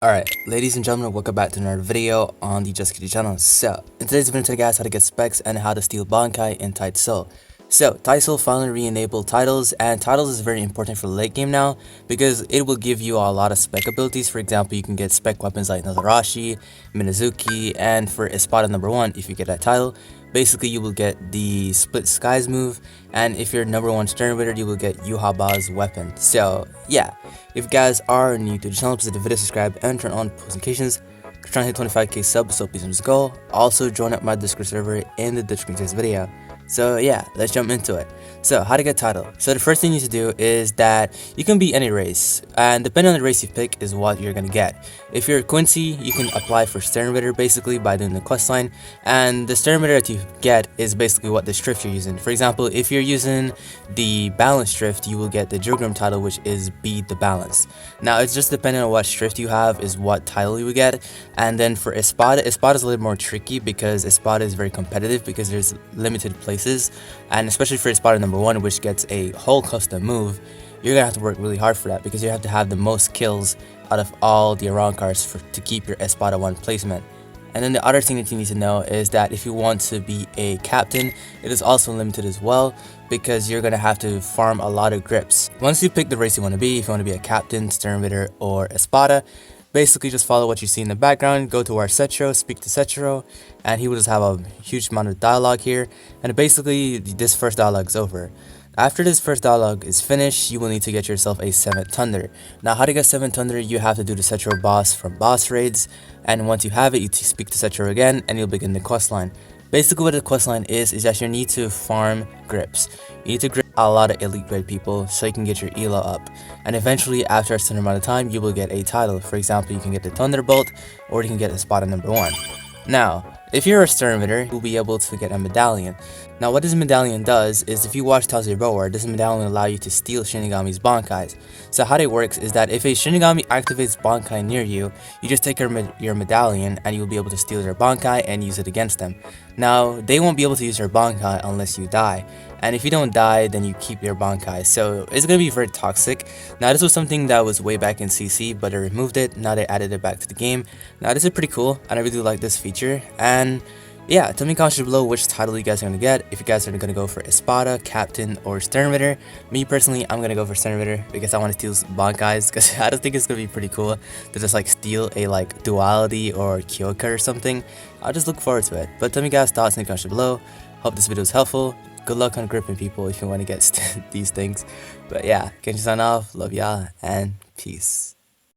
Alright, ladies and gentlemen, welcome back to another video on the JustKenshi channel. So, in today's video, guys, how to get specs and how to steal Bankai in Tight Soul. So, Tight Soul finally re-enabled titles, and titles is very important for late game now because it will give you a lot of spec abilities. For example, you can get spec weapons like Nazarashi, Minazuki, and for Espada number 1, if you get that title, basically you will get the Split Skies move, and if you're number 1 Stern Ritter, you will get Yuhaba's weapon. So, yeah. If you guys are new to the channel, please hit the video, subscribe, and turn on post notifications. We're trying to hit 25k subs, so please let's go. Also, join up my Discord server in the description of this video. So yeah, let's jump into it. So how to get title. So the first thing you need to do is that you can be any race, and depending on the race you pick is what you're gonna get. If you're Quincy, you can apply for Stern Ritter basically by doing the quest line, and the Stern Ritter that you get is basically what the drift you're using. For example, if you're using the balance drift, you will get the Jugram title, which is Beat the Balance. Now it's just depending on what drift you have is what title you will get. And then for Espada is a little more tricky because Espada is very competitive because there's limited places, and especially for Espada number 1, which gets a whole custom move, you're gonna have to work really hard for that because you have to have the most kills out of all the around cards to keep your Espada 1 placement. And then the other thing that you need to know is that if you want to be a captain, it is also limited as well because you're going to have to farm a lot of grips. Once you pick the race you want to be, if you want to be a captain, Stern Ritter, or Espada, basically just follow what you see in the background, go to our Setro, speak to Setro, and he will just have a huge amount of dialogue here, and basically this first dialogue is over. After this first dialogue is finished, you will need to get yourself a 7th Thunder. Now how to get 7th Thunder, you have to do the Setro boss from boss raids, and once you have it, you speak to Setro again, and you'll begin the quest line. Basically what the quest line is that you need to farm grips. You need to grip a lot of elite grade people so you can get your elo up. And eventually after a certain amount of time, you will get a title. For example, you can get the Thunderbolt, or you can get Espada number 1. Now, if you're a Stern Ritter, you'll be able to get a medallion. Now what this medallion does is if you watch Tazero, this medallion will allow you to steal Shinigami's Bankais. So how it works is that if a Shinigami activates Bankai near you, you just take your medallion and you'll be able to steal their Bankai and use it against them. Now, they won't be able to use their Bankai unless you die. And if you don't die, then you keep your Bankai. So it's going to be very toxic. Now this was something that was way back in CC, but they removed it. Now they added it back to the game. Now this is pretty cool, and I really like this feature. And yeah, tell me in the comments below which title you guys are going to get. If you guys are going to go for Espada, Captain, or Stern Ritter. Me personally, I'm going to go for Stern Ritter because I want to steal Bankais, because I just think it's going to be pretty cool to just like steal a like Duality or Kyoka or something. I'll just look forward to it. But tell me guys thoughts in the comments below. Hope this video was helpful. Good luck on gripping people if you want to get these things. But yeah, Kenshi sign off. Love y'all and peace.